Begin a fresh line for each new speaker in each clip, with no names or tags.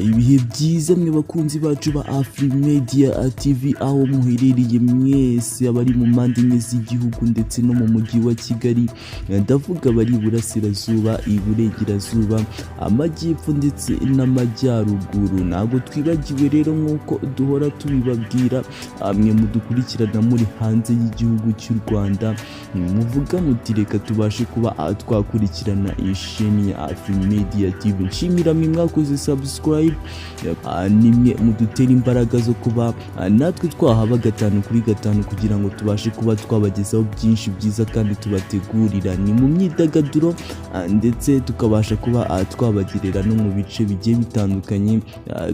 ibihe byiza mwe bakunzi bacu ba FLEURY Media TV aho muherereye mwese abari mu mpande enye z'igihugu ndetse no mu mujyi wa Kigali, ndavuga bari burasirazuba, iburengerazuba, amajyepfo ndetse n'amajyaruguru. Ntabwo twibagiwe rero nk'uko duhora tubibabwira, mwe mudukurikirana muri hanze y'igihugu cy'u Rwanda, muvuga muti reka tubashe kuba twakurikirana isheni ya FLEURY Media TV. Nshimira mwe mwakoze subscribe, nimwe mudutera imbaraga zo kuba natwe twahaba 5 kugira ngo tubashe kuba twabagezaho byinshi byiza kandi tubategurira ni mu myidagaduro, ndetse tukabasha kuba twabagirira no mu bice bigiye bitandukanye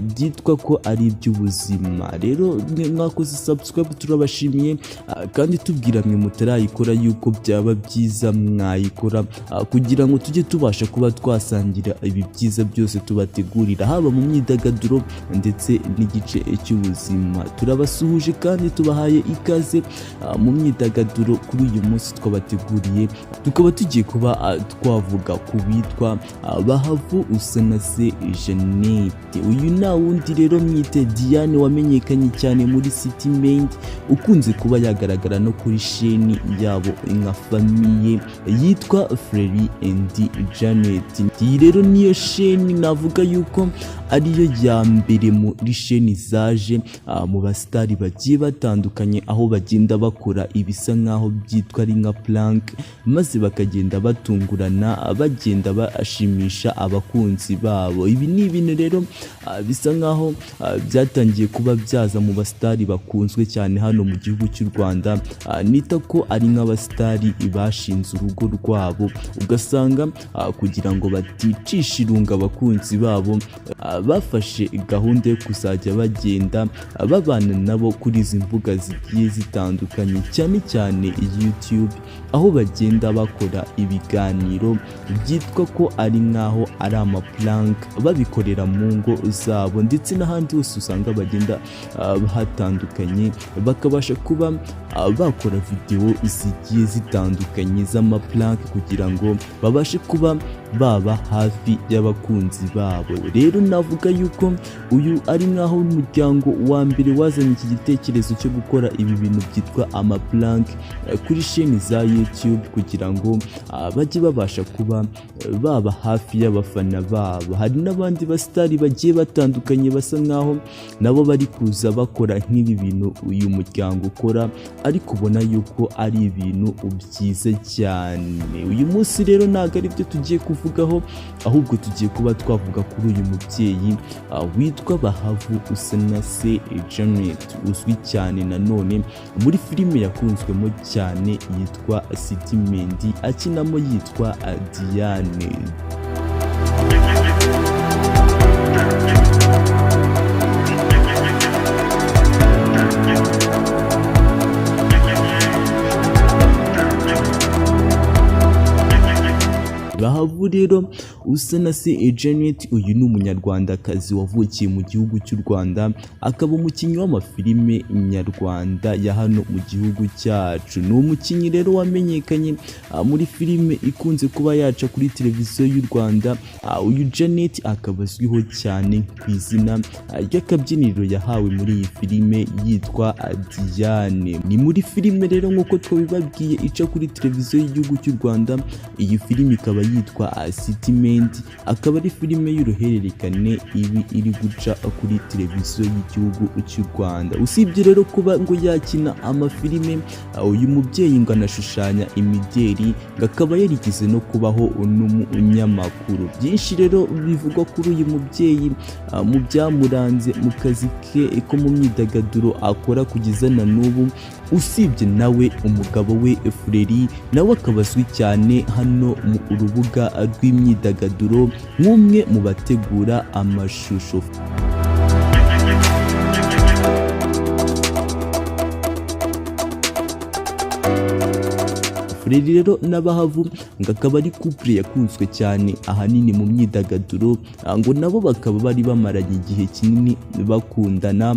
byitwa ko ari iby'ubuzima. Rero mwakoze subscribe turabashimiye, kandi tubwira mwe mutarayikora yuko byaba byiza mwayikora, kugira ngo tujye tubasha kuba twasangira ibi byiza byose tubategurira haba mu myidagaduro ndetse n'igice cy'ubuzima. Turabasuhuje kandi tubahaye ikaze mu myidagaduro. Kuri uyu munsi twabateguriye, tukaba tugiye kuba twavuga ku bitwa Bahavu na Janet. Uyu na wundi rero mwite Diane wamenyekanye cyane muri CITY MAID, ukunze kuba yagaragara no kuri sheni yabo nka famiye yitwa FLEURY and Janet. Iyi rero niyo sheni navuga yuko ariyo ya mbere muri sheni zaje mu basitari bagiye batandukanye, aho bagenda bakora ibisa nkaho byitwa ari nka prank, maze bakagenda batungurana bagenda bashimisha abakunzi babo. Ibi ni ibintu rero bisa nkaho byatangiye kuba byaza mu basitari bakunzwe cyane hano mu gihugu cy'u Rwanda, nita ko ari nk'abasitari bashinze urugo rwabo, ugasanga kugira ngo baticisha irunga abakunzi babo, bafashe gahunda yo kuzajya bagenda babana nabo kuri izi mbuga zigiye zitandukanye, cyane cyane YouTube, aho bagenda bakora ibiganiro byitwa ko ari nkaho ari amaprank, babikorera mu ngo zabo ndetse n'ahandi hose usanga bagenda hatandukanye, bakabasha kuba bakora video zigiye zitandukanye z'amaprank kugira ngo babashe kuba baba hafi y'abakunzi babo. Rero navuga yuko uyu ari nkaho umuryango wa mbere wazanye iki gitekerezo cyo gukora ibi bintu byitwa amaprank kuri sheni za YouTube, kugira ngo bajye babasha kuba baba hafi y'abafana babo. Hari n'abandi basitari bagiye batandukanye basa nkaho nabo bari kuza bakora nk'ibi bintu uyu muryango ukora, ariko ubona yuko ari ibintu byiza cyane. Uyu munsi rero ntabwo ari byo tugiye kuvugaho, ahubwo tugiye kuba twavuga kuri uyu mubyeyi witwa Bahavu na Janet, uzwi cyane nanone muri filime yakunzwemo cyane yitwa CITY MAID, akinamo yitwa Diane. Bahavu rero na Janet, uyu ni umunyarwandakazi wavukiye mu gihugu cy'u Rwanda, akaba umukinnyi w'amafilime nyarwanda ya hano mu gihugu cyacu. Ni umukinnyi rero wamenyekanye muri filime ikunze kuba yaca kuri televiziyo y'u Rwanda. Uyu Janet akaba azwiho cyane ku izina ry'akabyiniro yahawe muri iyi filime yitwa Diane. Ni muri filime rero nk'uko twabibabwiye ica kuri televiziyo y'igihugu cy'u Rwanda. Iyi filime ikaba yitwa CITY MAID, akaba ari filime y'uruhererekane iri guca kuri televiziyo y'igihugu cy'u Rwanda. Usibye rero kuba ngo yakina amafilime, uyu mubyeyi ngo anashushanya imideri, akaba yarigize no kubaho n'umunyamakuru. Byinshi rero bivugwa kuri uyu mubyeyi mu byamuranze mu kazi ke ko mu myidagaduro akora kugeza na n'ubu. Usibye nawe umugabo we FLEURY nawe akaba azwi cyane hano mu urubuga rw'imyidagaduro nk'umwe mu bategura amashusho. FLEURY rero na Bahavu ngo akaba ari couple yakunzwe cyane ahanini mu myidagaduro, ngo nabo bakaba bari bamaranye igihe kinini bakundana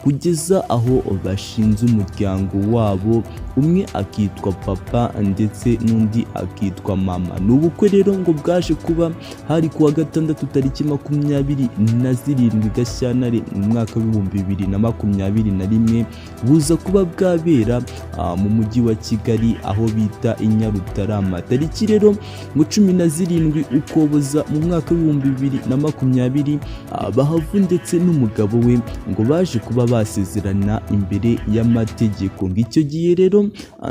kugeza aho bashinze umuryango wabo, umwe akitwa papa ndetse n'undi akitwa mama. Ni ubukwe rero ngo bwaje kuba hari kuwa gatandatu tariki 27 Gashyantare mu mwaka w'2021, buza kuba bwabera mu mujyi wa Kigali aho bita i Nyarutarama. Tariki rero mu 17 Ukuboza mu mwaka w'2020, Bahavu ndetse n'umugabo we ngo baje kuba basezerana imbere y'amategeko. Ngo icyo gihe rero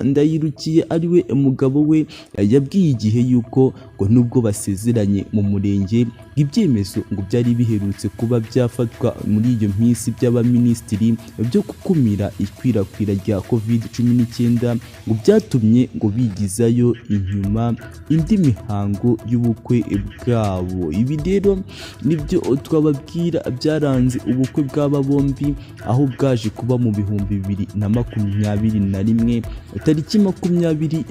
Ndayirukiye ariwe umugabo we yabwiye igihe yuko ngo nubwo basezeranye mu murenge, ibyemezo ngo byari biherutse kuba byafatwa muri iyo minsi by'abaminisitiri byo gukumira ikwirakwira rya COVID-19 ngo byatumye ngo bigizayo inyuma indi mihango y'ubukwe bwabo. Ibi rero nibyo twababwira byaranze ubukwe bw'aba bombi, aho bwaje kuba mu 2021 tariki 27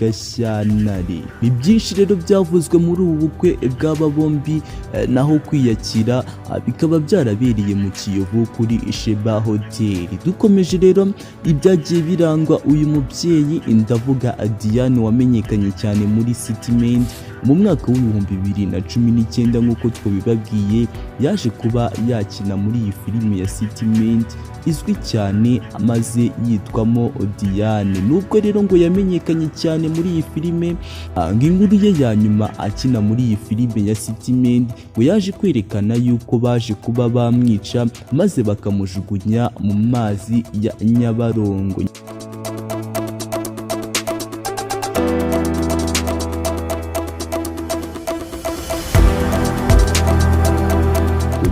Gashyantare. Ni byinshi rero byavuzwe muri ubu bukwe bw'aba bombi, naho kwiyakira bikaba byarabereye mu Kiyovu kuri Sheba Hotel. Dukomeje rero ibyagiye birangwa uyu mubyeyi, ndavuga Diane wamenyekanye cyane muri City Maid mu mwaka w'2019 nk'uko twabibabwiye, yaje kuba yakina muri iyi filime ya City Maid izwi cyane amaze yitwamo Diane. Nubwo rero ngo yamenyekanye cyane muri iyi filime, ngo inkuru ye ya nyuma akina muri iyi filime ya City Maid ngo yaje kwerekana yuko baje kuba bamwica maze bakamujugunya mu mazi ya Nyabarongo.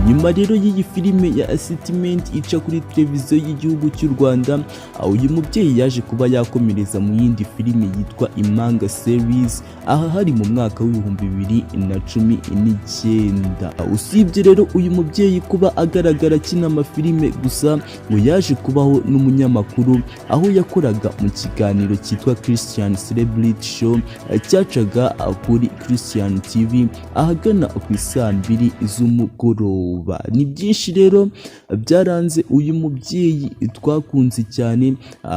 Nyuma rero y'iyi filime ya City Maid ica kuri televiziyo y'igihugu cy'u Rwanda, uyu mubyeyi yaje kuba yakomereza mu yindi filime yitwa Impanga Series, aha hari mu mwaka w'2019. Usibye rero uyu mubyeyi kuba agaragara akina amafilime gusa, ngo yaje kubaho n'umunyamakuru aho yakoraga mu kiganiro cyitwa Christian Celebrity Show cyacaga kuri Christian TV ahagana ku 2 z'umugoroba. Ni byinshi rero byaranze uyu mubyeyi twakunze cyane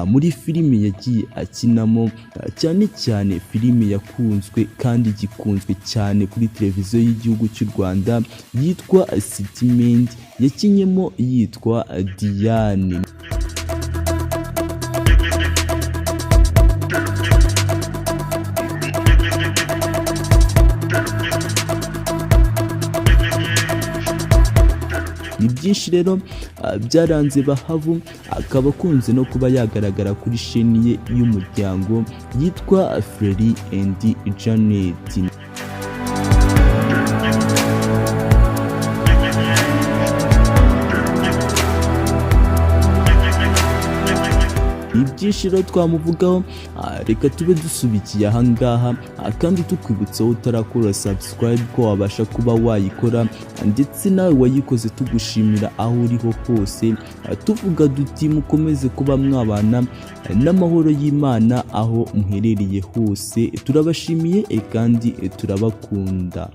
muri filime yagiye akinamo, cyane cyane filime yakunzwe kandi gikunzwe cyane kuri televiziyo y'igihugu cy'u Rwanda yitwa City Maid, yakinyemo yitwa Diane. Ni byinshi rero byaranze Bahavu, akaba akunze no kuba yagaragara kuri sheni ye y'umuryango yitwa FLEURY and Janet. Ibyinshi rero twamuvugaho, reka tube dusubikiye ahangaha, kandi tukwibutsa utarakora subscribe ko wabasha kuba wayikora, ndetse nawe wayikoze tugushimira aho uriho hose, tuvuga duti mukomeze kuba mwabana n'amahoro y'Imana aho muherereye hose. Turabashimiye kandi turabakunda.